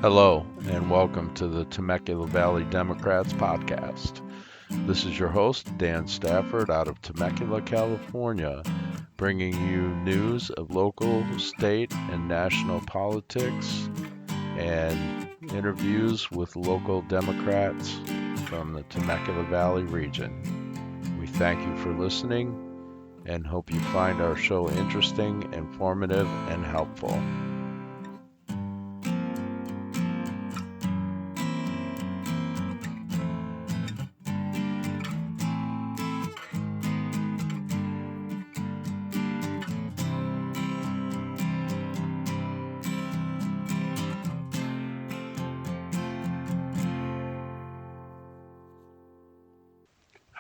Hello, and welcome to the Temecula Valley Democrats podcast. This is your host, Dan Stafford, out of Temecula, California, bringing you news of local, state, and national politics and interviews with local Democrats from the Temecula Valley region. We thank you for listening and hope you find our show interesting, informative, and helpful.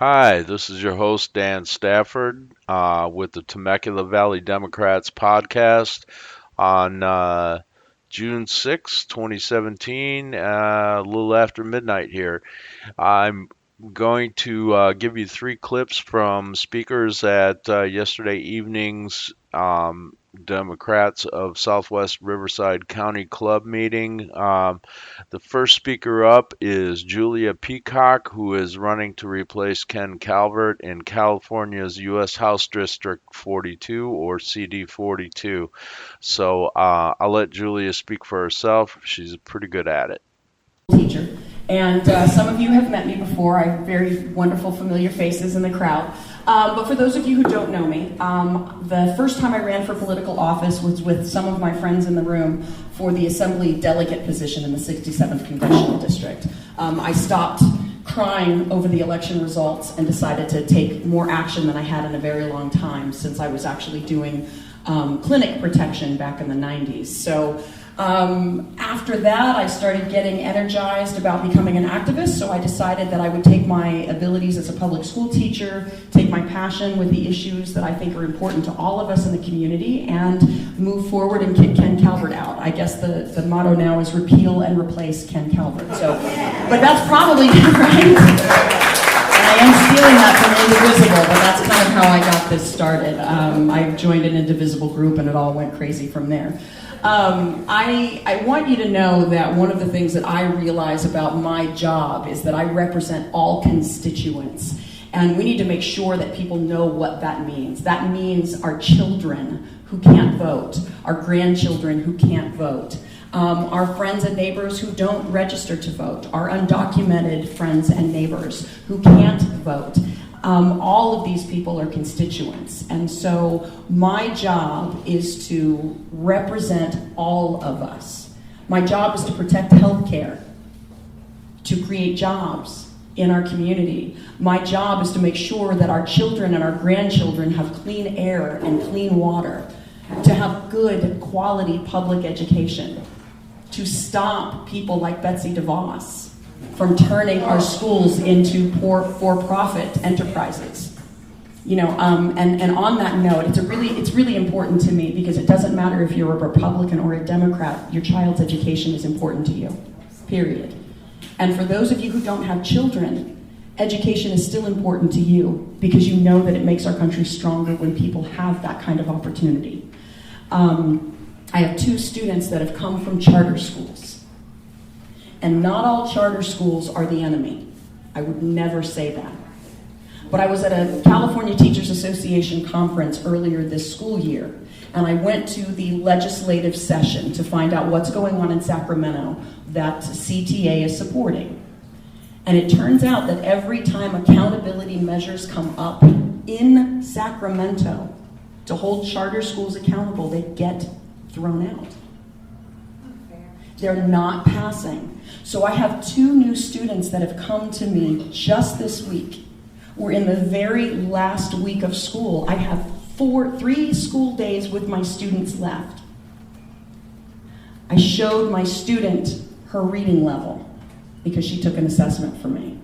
Hi, this is your host, Dan Stafford, with the Temecula Valley Democrats podcast on June 6, 2017, a little after midnight here. I'm going to give you three clips from speakers at yesterday evening's Democrats of Southwest Riverside County Club meeting. The first speaker up is Julia Peacock, who is running to replace Ken Calvert in California's U.S. House District 42 or CD 42. So I'll let Julia speak for herself. She's pretty good at it. Teacher. And some of you have met me before. I have very wonderful, familiar faces in the crowd. But for those of you who don't know me, the first time I ran for political office was with some of my friends in the room for the Assembly delegate position in the 67th Congressional District. I stopped crying over the election results and decided to take more action than I had in a very long time, since I was actually doing clinic protection back in the 90s. So after that, I started getting energized about becoming an activist, so I decided that I would take my abilities as a public school teacher, take my passion with the issues that I think are important to all of us in the community, and move forward and kick Ken Calvert out. I guess the motto now is repeal and replace Ken Calvert. So, but that's probably right. And I am stealing that from Indivisible, but that's kind of how I got this started. I joined an Indivisible group, and it all went crazy from there. I want you to know that one of the things that I realize about my job is that I represent all constituents. And we need to make sure that people know what that means. That means our children who can't vote, our grandchildren who can't vote, our friends and neighbors who don't register to vote, our undocumented friends and neighbors who can't vote. All of these people are constituents, and so my job is to represent all of us. My job is to protect healthcare, to create jobs in our community. My job is to make sure that our children and our grandchildren have clean air and clean water, to have good quality public education, to stop people like Betsy DeVos from turning our schools into for-profit enterprises. You know, and on that note, it's really important to me, because it doesn't matter if you're a Republican or a Democrat, your child's education is important to you, period. And for those of you who don't have children, education is still important to you, because you know that it makes our country stronger when people have that kind of opportunity. I have two students that have come from charter schools. And not all charter schools are the enemy. I would never say that. But I was at a California Teachers Association conference earlier this school year, and I went to the legislative session to find out what's going on in Sacramento that CTA is supporting. And it turns out that every time accountability measures come up in Sacramento to hold charter schools accountable, they get thrown out. They're not passing. So I have two new students that have come to me just this week. We're in the very last week of school. I have 3 school days with my students left. I showed my student her reading level because she took an assessment for me.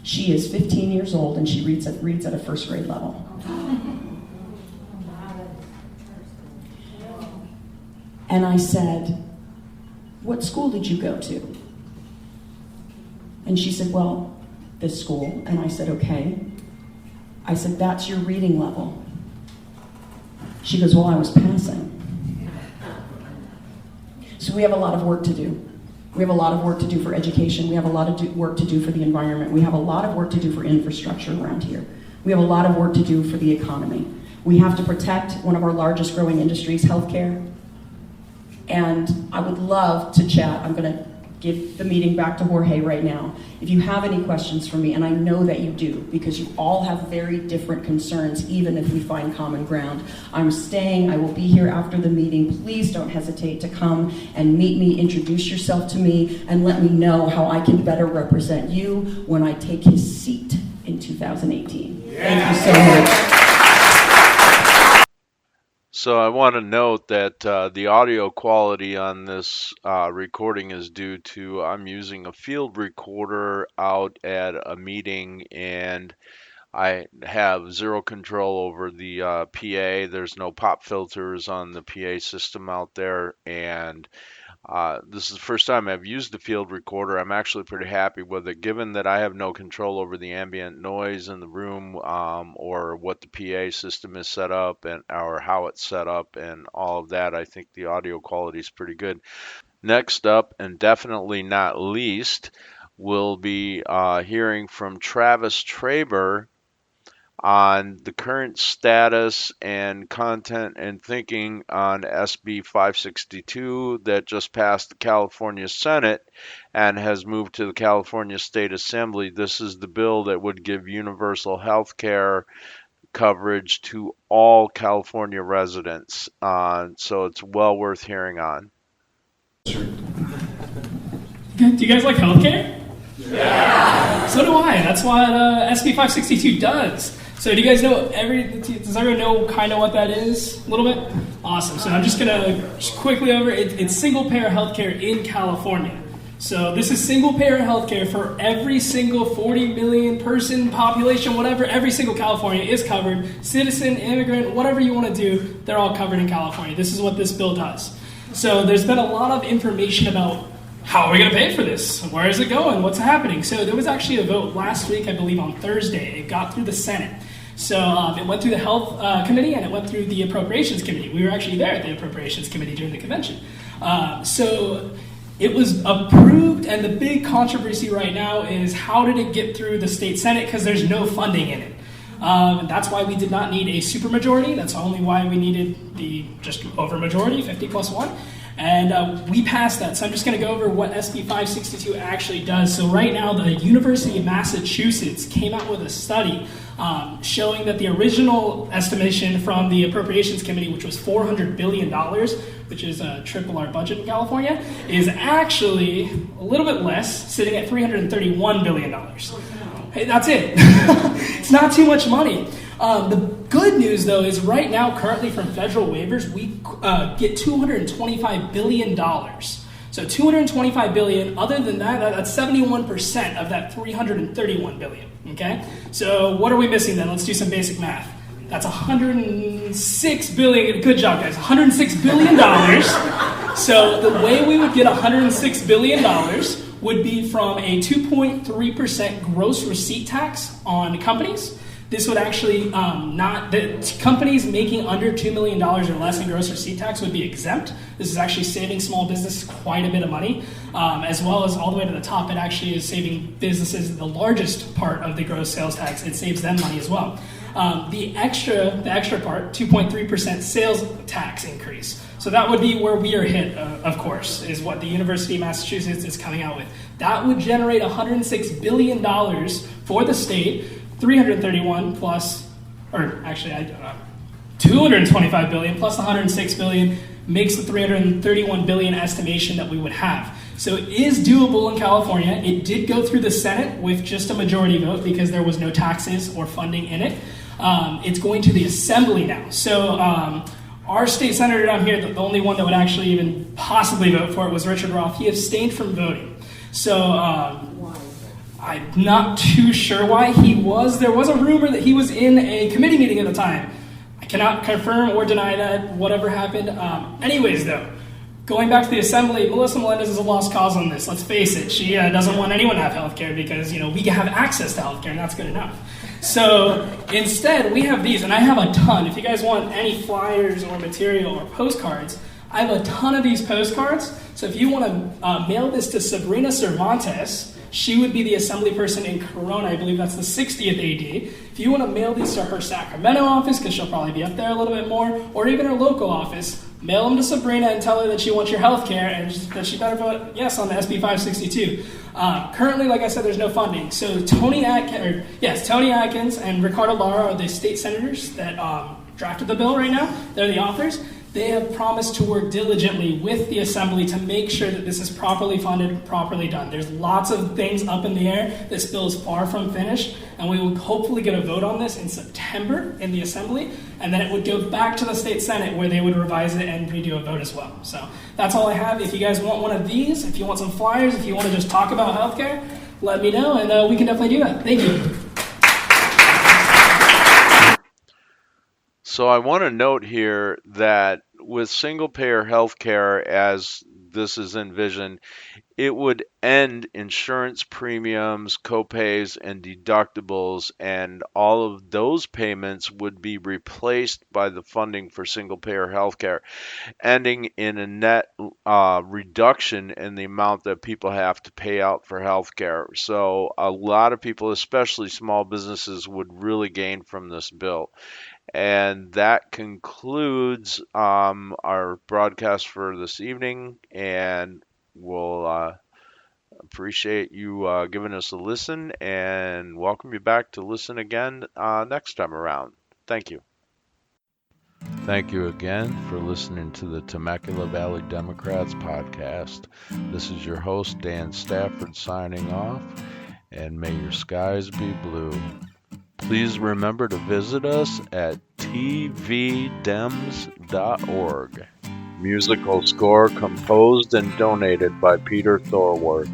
She is 15 years old and she reads at a first grade level. And I said, "What school did you go to?" And she said, "Well, this school." And I said, "Okay." I said, "That's your reading level." She goes, "Well, I was passing." So we have a lot of work to do. We have a lot of work to do for education. We have a lot of work to do for the environment. We have a lot of work to do for infrastructure around here. We have a lot of work to do for the economy. We have to protect one of our largest growing industries, healthcare. And I would love to chat. I'm going to give the meeting back to Jorge right now. If you have any questions for me, and I know that you do, because you all have very different concerns, even if we find common ground. I'm staying, I will be here after the meeting. Please don't hesitate to come and meet me, introduce yourself to me, and let me know how I can better represent you when I take his seat in 2018. Thank you so much. So I want to note that the audio quality on this recording is due to I'm using a field recorder out at a meeting, and I have zero control over the PA. There's no pop filters on the PA system out there, and this is the first time I've used the field recorder. I'm actually pretty happy with it, given that I have no control over the ambient noise in the room, or what the PA system is set up and or how it's set up and all of that. I think the audio quality is pretty good. Next up, and definitely not least, we'll be hearing from Travis Traber on the current status and content and thinking on SB 562 that just passed the California Senate and has moved to the California State Assembly. This is the bill that would give universal health care coverage to all California residents. So it's well worth hearing on. Do you guys like healthcare? Yeah. So do I. That's what SB 562 does. So do you guys know does everyone know kind of what that is a little bit? Awesome. So I'm just going to quickly over it's single payer healthcare in California. So this is single payer healthcare for every single 40 million person population, whatever, every single California is covered. Citizen, immigrant, whatever you want to do, they're all covered in California. This is what this bill does. So there's been a lot of information about how are we going to pay for this? Where is it going? What's happening? So there was actually a vote last week, I believe on Thursday. It got through the Senate. So it went through the Health Committee and it went through the Appropriations Committee. We were actually there at the Appropriations Committee during the convention. So it was approved, and the big controversy right now is how did it get through the state Senate, because there's no funding in it. That's why we did not need a supermajority. That's only why we needed the just over majority, 50 plus 1. And we passed that. So I'm just going to go over what SB 562 actually does. So right now, the University of Massachusetts came out with a study showing that the original estimation from the Appropriations Committee, which was $400 billion, which is triple our budget in California, is actually a little bit less, sitting at $331 billion. Hey, that's it. It's not too much money. The good news, though, is right now, currently from federal waivers, we get $225 billion. So $225 billion. Other than that, that's 71% of that $331 billion. Okay. So what are we missing then? Let's do some basic math. That's $106 billion. Good job, guys. $106 billion. So the way we would get $106 billion would be from a 2.3% gross receipt tax on companies. This would actually the companies making under $2 million or less in gross receipt tax would be exempt. This is actually saving small businesses quite a bit of money, as well as all the way to the top. It actually is saving businesses the largest part of the gross sales tax. It saves them money as well. The extra part, 2.3% sales tax increase. So that would be where we are hit, of course, is what the University of Massachusetts is coming out with. That would generate $106 billion for the state. 331 plus, or actually, 225 billion plus 106 billion makes the 331 billion estimation that we would have. So it is doable in California. It did go through the Senate with just a majority vote because there was no taxes or funding in it. It's going to the Assembly now. So our state senator down here, the only one that would actually even possibly vote for it was Richard Roth. He abstained from voting. So I'm not too sure why he was. There was a rumor that he was in a committee meeting at the time. I cannot confirm or deny that, whatever happened. Anyways, though, going back to the Assembly, Melissa Melendez is a lost cause on this. Let's face it. She doesn't want anyone to have health care because, we have access to health care, and that's good enough. So instead, we have these, and I have a ton. If you guys want any flyers or material or postcards, I have a ton of these postcards, so if you want to mail this to Sabrina Cervantes, she would be the assembly person in Corona. I believe that's the 60th AD. If you want to mail these to her Sacramento office, because she'll probably be up there a little bit more, or even her local office, mail them to Sabrina and tell her that she wants your health care and that she better vote yes on the SB 562. Currently, like I said, there's no funding. So Tony Atkins and Ricardo Lara are the state senators that drafted the bill right now. They're the authors. They have promised to work diligently with the Assembly to make sure that this is properly funded, properly done. There's lots of things up in the air. This bill is far from finished, and we will hopefully get a vote on this in September in the Assembly, and then it would go back to the State Senate where they would revise it and redo a vote as well. So that's all I have. If you guys want one of these, if you want some flyers, if you want to just talk about healthcare, let me know, and we can definitely do that. Thank you. So I want to note here that with single-payer healthcare, as this is envisioned, it would end insurance premiums, copays, and deductibles, and all of those payments would be replaced by the funding for single-payer healthcare, ending in a net reduction in the amount that people have to pay out for healthcare. So a lot of people, especially small businesses, would really gain from this bill. And that concludes our broadcast for this evening, and we'll appreciate you giving us a listen and welcome you back to listen again next time around. Thank you. Thank you again for listening to the Temecula Valley Democrats podcast. This is your host, Dan Stafford, signing off, and may your skies be blue. Please remember to visit us at tvdems.org. Musical score composed and donated by Peter Thorworth.